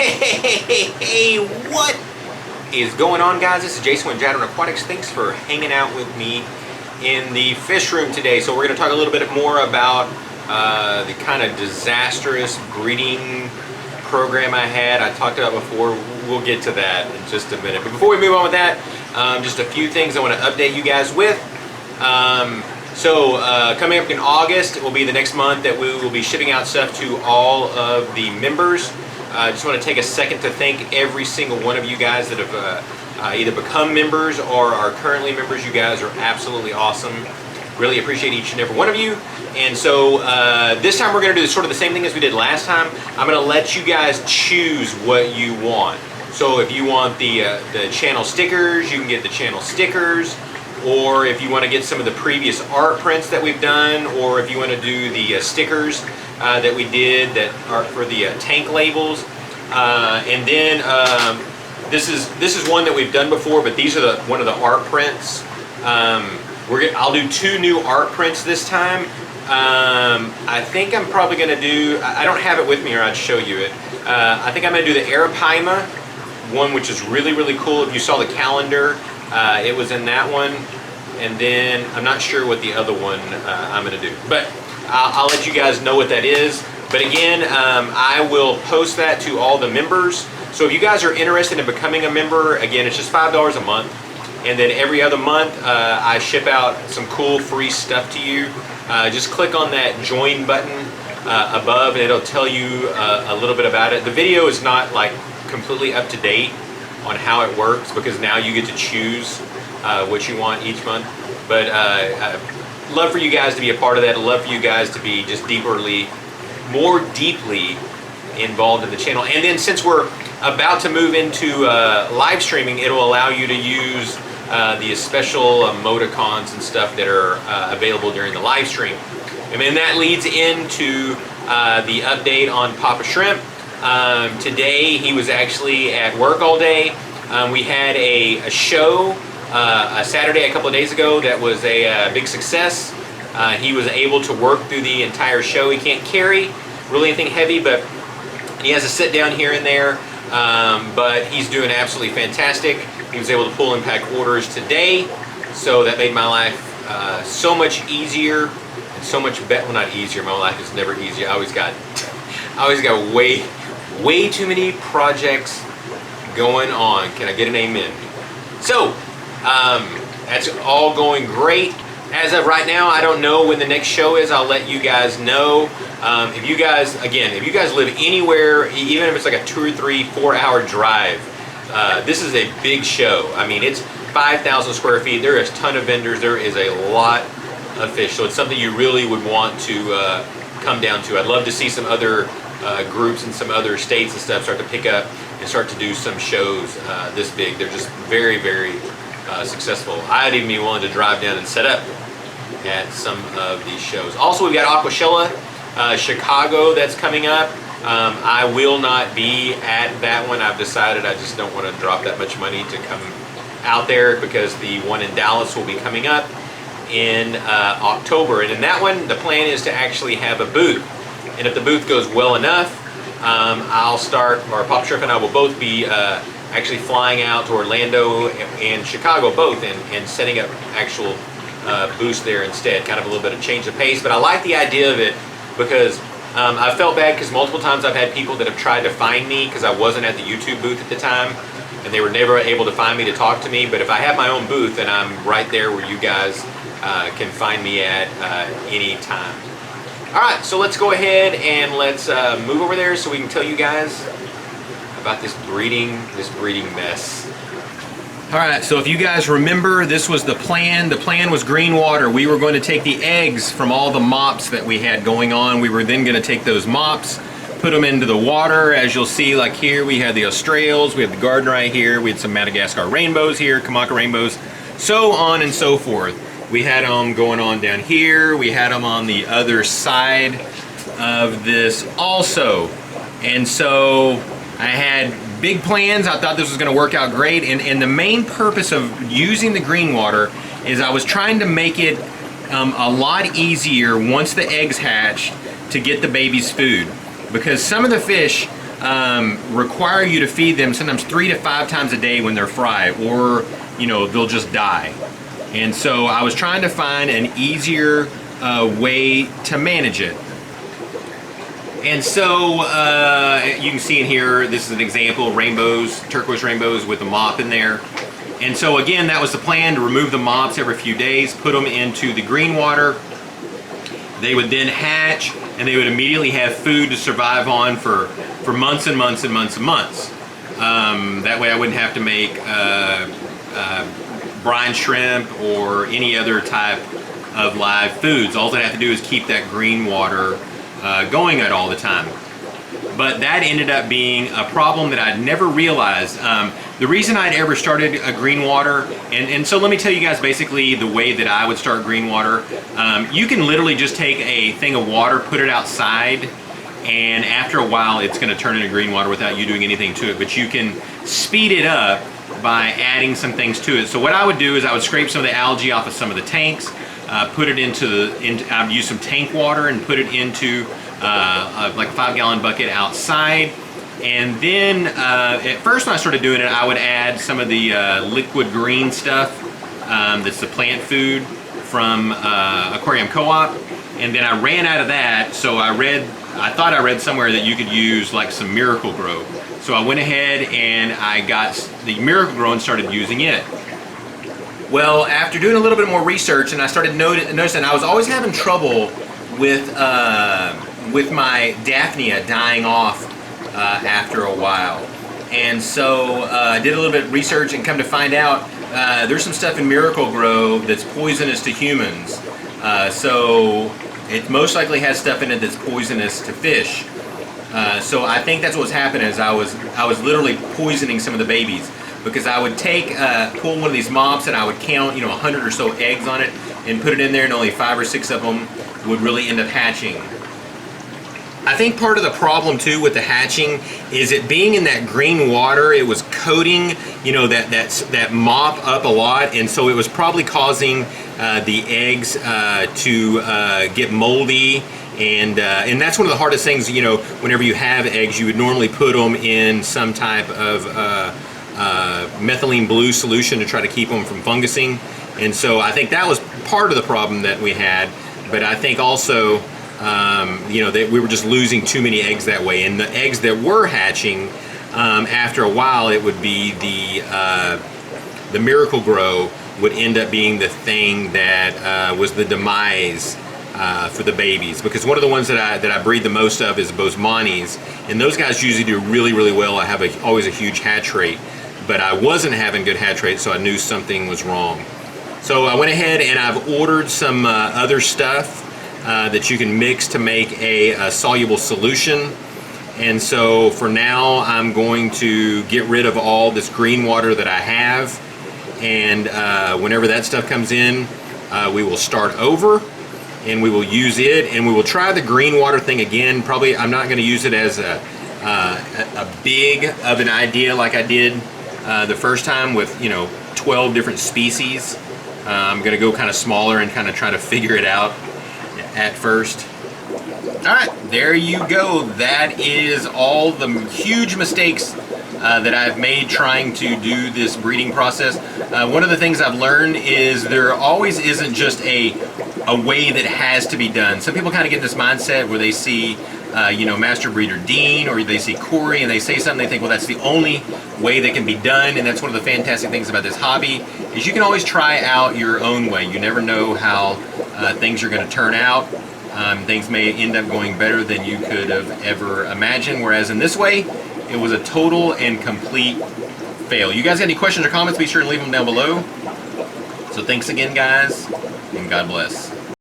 Hey, what is going on, guys? This is Jason with Jadron Aquatics. Thanks for hanging out with me in the fish room today. So we're going to talk a little bit more about the kind of disastrous breeding program I had. I talked about before. We'll get to that in just a minute. But before we move on with that, just a few things I want to update you guys with. Coming up in August, it will be the next month that we will be shipping out stuff to all of the members. I just want to take a second to thank every single one of you guys that have either become members or are currently members. You guys are absolutely awesome. Really appreciate each and every one of you. And so this time we're going to do sort of the same thing as we did last time. I'm going to let you guys choose what you want. So if you want the channel stickers, you can get the channel stickers. Or if you want to get some of the previous art prints that we've done, or if you want to do the stickers that we did that are for the tank labels. And then this is one that we've done before, but these are one of the art prints. I'll do two new art prints this time. I think I'm probably going to do, I don't have it with me or I'd show you it. I think I'm going to do the Arapaima one, which is really, really cool. If you saw the calendar, it was in that one. And then I'm not sure what the other one I'm going to do. But I'll let you guys know what that is. But again, I will post that to all the members. So if you guys are interested in becoming a member, again, it's just $5 a month. And then every other month, I ship out some cool free stuff to you. Just click on that join button above and it'll tell you a little bit about it. The video is not like completely up to date on how it works because now you get to choose what you want each month. But I'd love for you guys to be a part of that. I'd love for you guys to be just more deeply involved in the channel. And then since we're about to move into live streaming, it'll allow you to use the special emoticons and stuff that are available during the live stream. And then that leads into the update on Papa Shrimp. Today he was actually at work all day. We had a show a Saturday a couple of days ago that was a big success. He was able to work through the entire show. He can't carry really anything heavy, but he has to sit down here and there. But he's doing absolutely fantastic. He was able to pull and pack orders today, so that made my life so much easier and so much better. Well, not easier. My life is never easy. I always got way too many projects going on. Can I get an amen? So that's all going great. As of right now, I don't know when the next show is. I'll let you guys know. If you guys live anywhere, even if it's like a 2 or 3, 4 hour drive, this is a big show. I mean, it's 5,000 square feet. There is a ton of vendors. There is a lot of fish. So it's something you really would want to come down to. I'd love to see some other groups in some other states and stuff start to pick up and start to do some shows this big. They're just very, very successful. I'd even be willing to drive down and set up at some of these shows. Also, we've got Aquashella Chicago that's coming up. I will not be at that one. I've decided I just don't want to drop that much money to come out there because the one in Dallas will be coming up in October. And in that one, the plan is to actually have a booth. And if the booth goes well enough, Papa Shrimp and I will both be actually flying out to Orlando and Chicago both and setting up actual booths there instead. Kind of a little bit of change of pace. But I like the idea of it because I felt bad because multiple times I've had people that have tried to find me because I wasn't at the YouTube booth at the time and they were never able to find me to talk to me. But if I have my own booth, then I'm right there where you guys can find me at any time. Alright, so let's go ahead and let's move over there so we can tell you guys about this breeding mess. Alright, so if you guys remember, this was the plan. The plan was green water. We were going to take the eggs from all the mops that we had going on. We were then going to take those mops, put them into the water. As you'll see, like here, we had the Australs, we have the garden right here, we had some Madagascar rainbows here, Kamaka rainbows, so on and so forth. We had them going on down here. We had them on the other side of this also. And so I had big plans. I thought this was going to work out great. And the main purpose of using the green water is I was trying to make it a lot easier once the eggs hatched to get the baby's food. Because some of the fish require you to feed them sometimes 3 to 5 times a day when they're fry, or you know, they'll just die. And so I was trying to find an easier way to manage it. And so you can see in here, this is an example, rainbows, turquoise rainbows with a mop in there. And so again, that was the plan, to remove the mops every few days, put them into the green water. They would then hatch, and they would immediately have food to survive on for months and months and months and months. That way I wouldn't have to make brine shrimp or any other type of live foods. All I have to do is keep that green water going at all the time. But that ended up being a problem that I'd never realized. The reason I'd ever started a green water, and so let me tell you guys basically the way that I would start green water. You can literally just take a thing of water, put it outside, and after a while it's going to turn into green water without you doing anything to it. But you can speed it up by adding some things to it. So what I would do is I would scrape some of the algae off of some of the tanks, put it I'd use some tank water and put it into like a 5-gallon bucket outside. And then at first when I started doing it, I would add some of the liquid green stuff that's the plant food from Aquarium Co-op. And then I ran out of that, so I thought I read somewhere that you could use like some Miracle Grow. So I went ahead and I got the Miracle Grow and started using it. Well, after doing a little bit more research, and I started noticing I was always having trouble with my Daphnia dying off after a while. And so I did a little bit of research and come to find out there's some stuff in Miracle Grow that's poisonous to humans. So it most likely has stuff in it that's poisonous to fish. So I think that's what was happening, is I was literally poisoning some of the babies, because I would pull one of these mops and I would count 100 or so eggs on it and put it in there, and only 5 or 6 of them would really end up hatching. I think part of the problem too with the hatching is it being in that green water, it was coating that mop up a lot, and so it was probably causing the eggs to get moldy. And that's one of the hardest things, whenever you have eggs, you would normally put them in some type of methylene blue solution to try to keep them from fungusing. And so I think that was part of the problem that we had. But I think also, that we were just losing too many eggs that way. And the eggs that were hatching, after a while, it would be the Miracle Grow would end up being the thing that was the demise for the babies, because one of the ones that I breed the most of is Boesemani's, and those guys usually do really, really well. I have always a huge hatch rate, but I wasn't having good hatch rate, so I knew something was wrong. So I went ahead and I've ordered some other stuff that you can mix to make a soluble solution. And so for now, I'm going to get rid of all this green water that I have, and whenever that stuff comes in, we will start over. And we will use it, and we will try the green water thing again. Probably I'm not going to use it as a big of an idea like I did the first time with 12 different species. I'm going to go kind of smaller and kind of try to figure it out at first. All right, there you go. That is all the huge mistakes that I've made trying to do this breeding process. One of the things I've learned is there always isn't just a way that has to be done. Some people kind of get this mindset where they see Master Breeder Dean, or they see Corey, and they say something, they think, well, that's the only way that can be done. And that's one of the fantastic things about this hobby, is you can always try out your own way. You never know how things are going to turn out. Things may end up going better than you could have ever imagined, whereas in this way, it was a total and complete fail. You guys got any questions or comments, be sure to leave them down below. So thanks again, guys, and God bless.